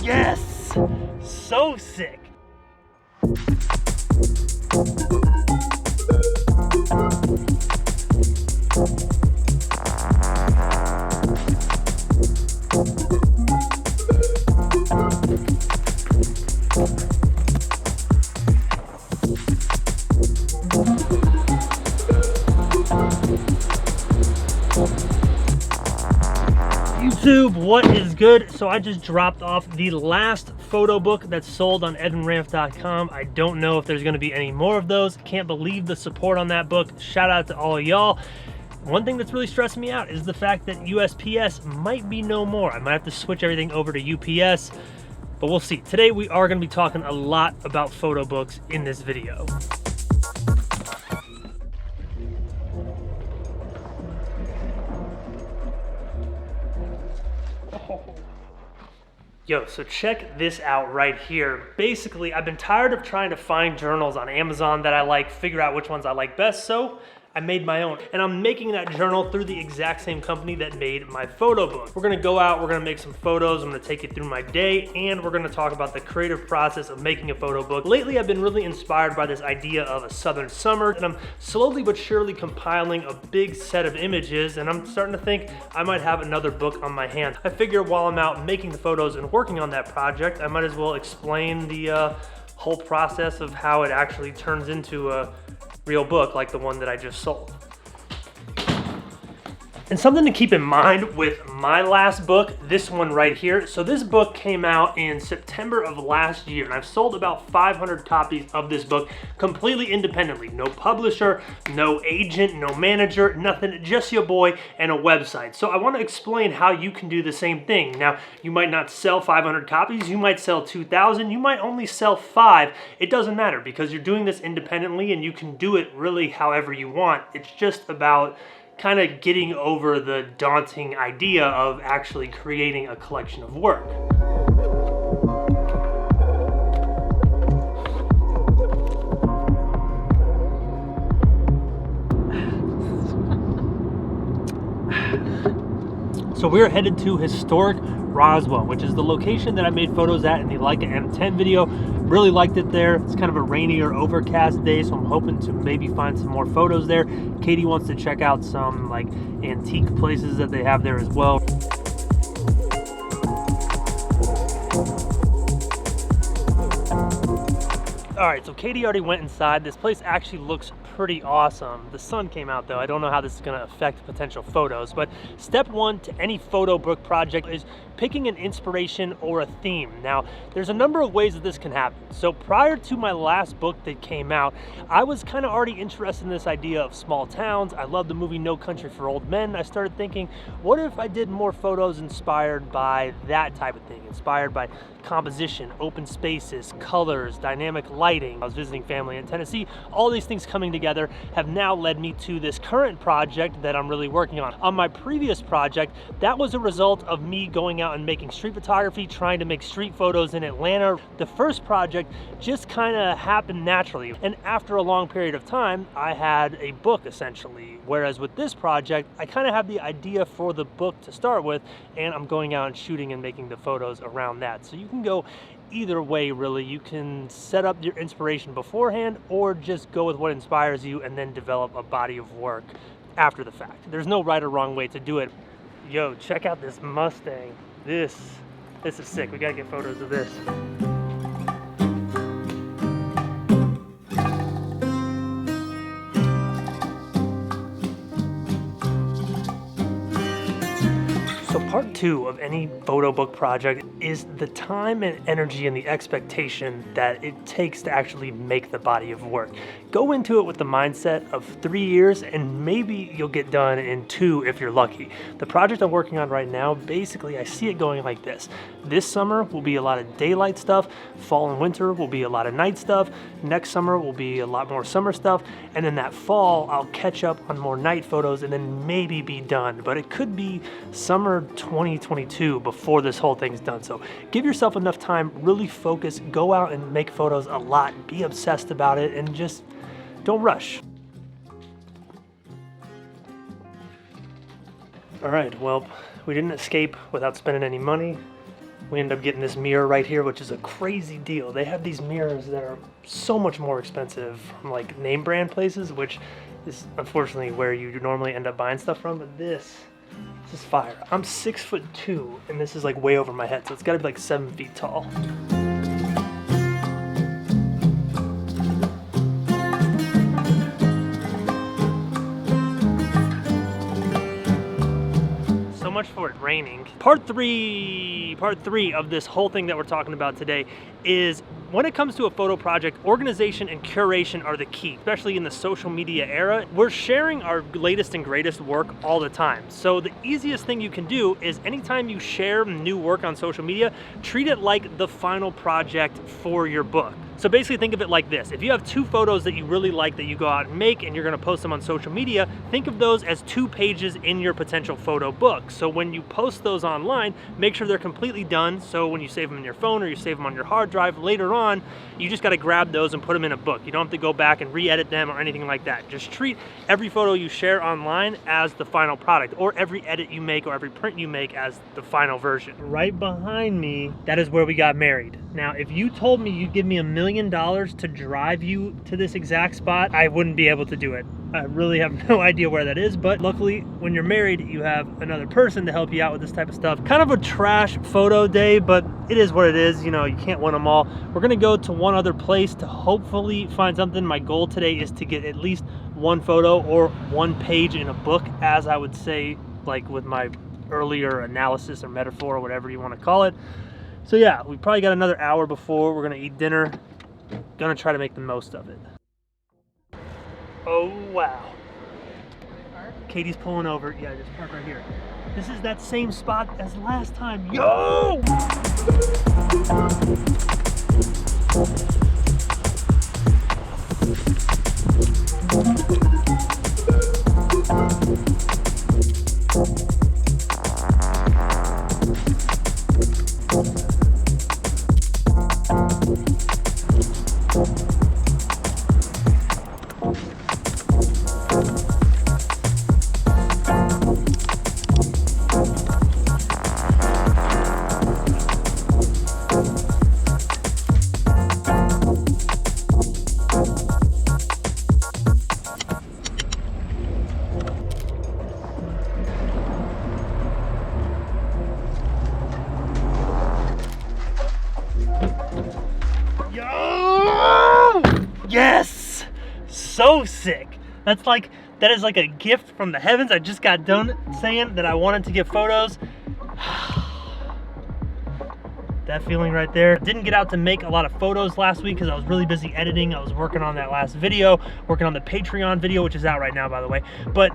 Yes! So sick. YouTube, what is good? So I just dropped off the last photo book that's sold on edwinramf.com. I don't know if there's going to be any more of those. Can't believe the support on that book. Shout out to all of y'all. One thing that's really stressing me out is the fact that USPS might be no more. I might have to switch everything over to UPS, but we'll see. Today we are going to be talking a lot about photo books in this video. Yo, so check this out right here. Basically, I've been tired of trying to find journals on Amazon that I like, figure out which ones I like best, so I made my own. And I'm making that journal through the exact same company that made my photo book. We're gonna go out, we're gonna make some photos, I'm gonna take you through my day, and we're gonna talk about the creative process of making a photo book. Lately, I've been really inspired by this idea of a southern summer, and I'm slowly but surely compiling a big set of images, and I'm starting to think I might have another book on my hands. I figure while I'm out making the photos and working on that project, I might as well explain the whole process of how it actually turns into a real book like the one that I just sold. And something to keep in mind with my last book, this one right here. So this book came out in September of last year, and I've sold about 500 copies of this book completely independently. No publisher, no agent, no manager, nothing, just your boy and a website. So I want to explain how you can do the same thing. Now, you might not sell 500 copies, you might sell 2,000, you might only sell 5. It doesn't matter because you're doing this independently and you can do it really however you want. It's just about kind of getting over the daunting idea of actually creating a collection of work. So we're headed to historic Roswell, which is the location that I made photos at in the Leica M10 video. Really liked it there. It's kind of a rainy or overcast day, so I'm hoping to maybe find some more photos there. Katie wants to check out some like antique places that they have there as well. All right, so Katie already went inside. This place actually looks pretty awesome. The sun came out though. I don't know how this is gonna affect potential photos, but step one to any photo book project is picking an inspiration or a theme. Now, there's a number of ways that this can happen. So prior to my last book that came out, I was kind of already interested in this idea of small towns. I love the movie No Country for Old Men. I started thinking, what if I did more photos inspired by that type of thing, inspired by composition, open spaces, colors, dynamic lighting. I was visiting family in Tennessee. All these things coming together have now led me to this current project that I'm really working on. On my previous project, that was a result of me going out and making street photography, trying to make street photos in Atlanta. The first project just kind of happened naturally. And after a long period of time, I had a book essentially. Whereas with this project, I kind of have the idea for the book to start with, and I'm going out and shooting and making the photos around that. So you can go either way, really. You can set up your inspiration beforehand or just go with what inspires you and then develop a body of work after the fact. There's no right or wrong way to do it. Yo, check out this Mustang. This is sick. We gotta get photos of this. So part two of any photo book project is the time and energy and the expectation that it takes to actually make the body of work. Go into it with the mindset of 3 years and maybe you'll get done in 2 if you're lucky. The project I'm working on right now, basically I see it going like this. This summer will be a lot of daylight stuff, fall and winter will be a lot of night stuff, next summer will be a lot more summer stuff, and then that fall I'll catch up on more night photos and then maybe be done. But it could be summer 2022 before this whole thing's done. So give yourself enough time, really focus, go out and make photos a lot, be obsessed about it, and just don't rush. All right, well, we didn't escape without spending any money. We ended up getting this mirror right here, which is a crazy deal. They have these mirrors that are so much more expensive from like name brand places, which is unfortunately where you normally end up buying stuff from, but this is fire. I'm 6'2", and this is like way over my head, so it's gotta be like 7 feet tall. Much for it raining. Part three of this whole thing that we're talking about today is when it comes to a photo project, organization and curation are the key, especially in the social media era. We're sharing our latest and greatest work all the time. So the easiest thing you can do is anytime you share new work on social media, treat it like the final project for your book. So basically think of it like this. If you have 2 photos that you really like that you go out and make and you're gonna post them on social media, think of those as 2 pages in your potential photo book. So when you post those online, make sure they're completely done. So when you save them in your phone or you save them on your hard drive later on, you just gotta grab those and put them in a book. You don't have to go back and re-edit them or anything like that. Just treat every photo you share online as the final product, or every edit you make or every print you make as the final version. Right behind me, that is where we got married. Now, if you told me you'd give me $1 million to drive you to this exact spot, I wouldn't be able to do it. I really have no idea where that is, but luckily when you're married, you have another person to help you out with this type of stuff. Kind of a trash photo day, but it is what it is. You know, you can't win them all. We're gonna go to one other place to hopefully find something. My goal today is to get at least 1 photo or 1 page in a book, as I would say, like with my earlier analysis or metaphor or whatever you want to call it. So yeah, we probably got another hour before we're gonna eat dinner. Gonna try to make the most of it. Oh wow. Katie's pulling over. Yeah, just park right here. This is that same spot as last time. Yo! Yes! So sick. That is like a gift from the heavens. I just got done saying that I wanted to get photos. That feeling right there. Didn't get out to make a lot of photos last week because I was really busy editing. I was working on that last video, working on the Patreon video, which is out right now, by the way. But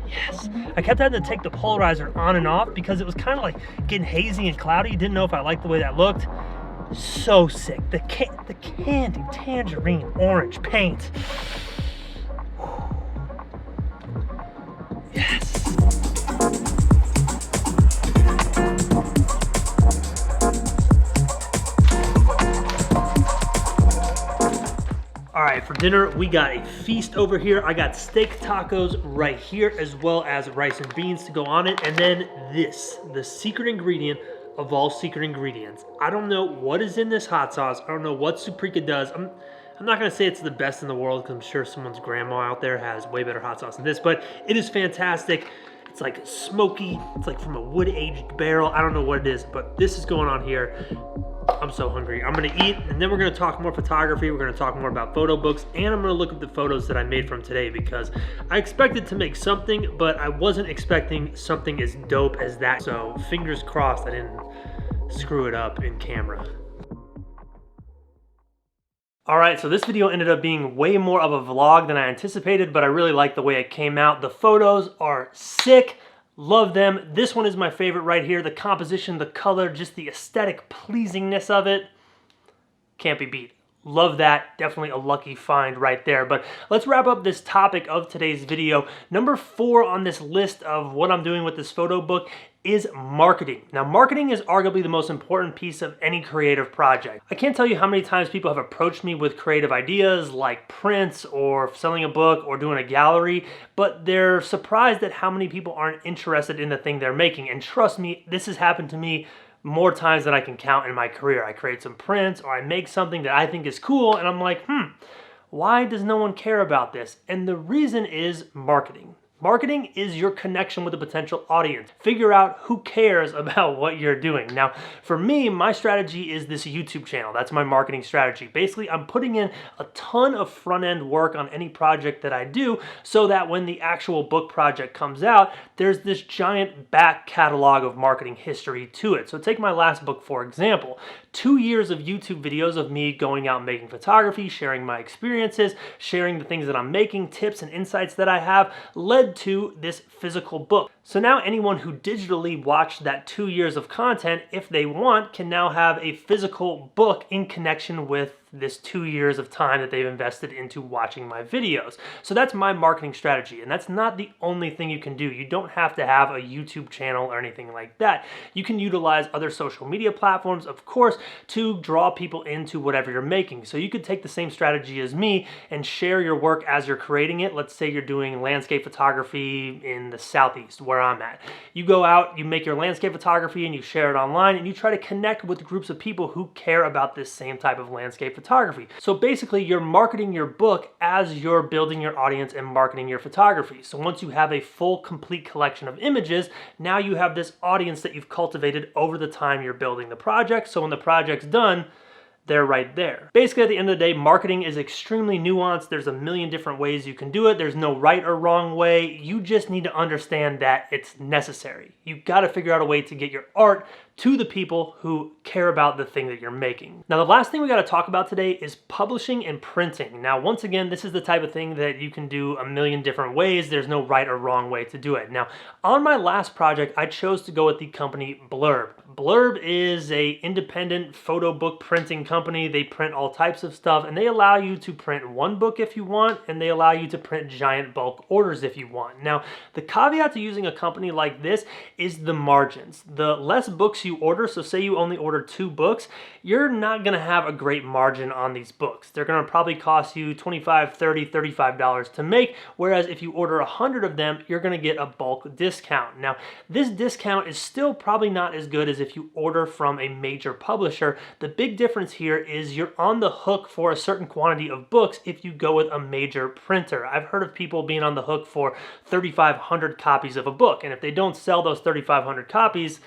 yes, I kept having to take the polarizer on and off because it was kind of like getting hazy and cloudy. Didn't know if I liked the way that looked. So sick. The candy tangerine orange paint. Yes. All right, for dinner, we got a feast over here. I got steak tacos right here, as well as rice and beans to go on it. And then this, the secret ingredient of all secret ingredients. I don't know what is in this hot sauce. I don't know what Suprika does. I'm not gonna say it's the best in the world because I'm sure someone's grandma out there has way better hot sauce than this, but it is fantastic. It's like smoky, it's like from a wood-aged barrel. I don't know what it is, but this is going on here. I'm so hungry. I'm gonna eat, and then we're gonna talk more photography. We're gonna talk more about photo books, and I'm gonna look at the photos that I made from today because I expected to make something, but I wasn't expecting something as dope as that. So fingers crossed I didn't screw it up in camera. All right, so this video ended up being way more of a vlog than I anticipated, but I really like the way it came out. The photos are sick. Love them. This one is my favorite right here. The composition, the color, just the aesthetic pleasingness of it. Can't be beat. love that. Definitely a lucky find right there. But let's wrap up this topic of today's video. Number 4 on this list of what I'm doing with this photo book is marketing. Now, marketing is arguably the most important piece of any creative project. I can't tell you how many times people have approached me with creative ideas like prints or selling a book or doing a gallery, but they're surprised at how many people aren't interested in the thing they're making. And trust me, this has happened to me more times than I can count in my career. I create some prints or I make something that I think is cool and I'm like, why does no one care about this? And the reason is marketing. Marketing is your connection with a potential audience. Figure out who cares about what you're doing. Now, for me, my strategy is this YouTube channel. That's my marketing strategy. Basically, I'm putting in a ton of front-end work on any project that I do so that when the actual book project comes out, there's this giant back catalog of marketing history to it. So take my last book, for example. 2 years of YouTube videos of me going out and making photography, sharing my experiences, sharing the things that I'm making, tips and insights that I have, led to this physical book. So now anyone who digitally watched that 2 years of content, if they want, can now have a physical book in connection with this 2 years of time that they've invested into watching my videos. So that's my marketing strategy, and that's not the only thing you can do. You don't have to have a YouTube channel or anything like that. You can utilize other social media platforms, of course, to draw people into whatever you're making. So you could take the same strategy as me and share your work as you're creating it. Let's say you're doing landscape photography in the Southeast, where I'm at. You go out, you make your landscape photography and you share it online and you try to connect with groups of people who care about this same type of landscape photography. So basically you're marketing your book as you're building your audience and marketing your photography. So once you have a full, complete collection of images, now you have this audience that you've cultivated over the time you're building the project. So when the project's done, they're right there. Basically, at the end of the day, marketing is extremely nuanced. There's a million different ways you can do it. There's no right or wrong way. You just need to understand that it's necessary. You've got to figure out a way to get your art to the people who care about the thing that you're making. Now, the last thing we got to talk about today is publishing and printing. Now, once again, this is the type of thing that you can do a million different ways. There's no right or wrong way to do it. Now, on my last project, I chose to go with the company Blurb. Blurb is a independent photo book printing company. They print all types of stuff, and they allow you to print one book if you want, and they allow you to print giant bulk orders if you want. Now, the caveat to using a company like this is the margins. The less books you order, so say you only order 2 books, you're not gonna have a great margin on these books. They're gonna probably cost you $25, $30, $35 to make, whereas if you order 100 of them, you're gonna get a bulk discount. Now, this discount is still probably not as good as if you order from a major publisher. The big difference here is you're on the hook for a certain quantity of books if you go with a major printer. I've heard of people being on the hook for 3,500 copies of a book, and if they don't sell those 3,500 copies,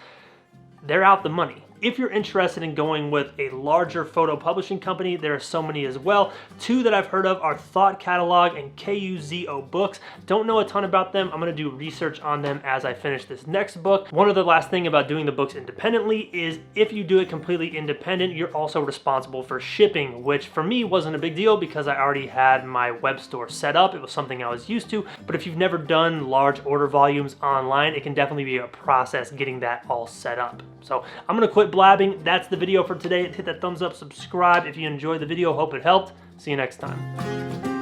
they're out the money. If you're interested in going with a larger photo publishing company, there are so many as well. 2 that I've heard of are Thought Catalog and KUZO Books. Don't know a ton about them. I'm gonna do research on them as I finish this next book. One other last thing about doing the books independently is if you do it completely independent, you're also responsible for shipping, which for me wasn't a big deal because I already had my web store set up. It was something I was used to, but if you've never done large order volumes online, it can definitely be a process getting that all set up. So I'm gonna quit blabbing. That's the video for today. Hit that thumbs up, subscribe if you enjoyed the video. Hope it helped. See you next time.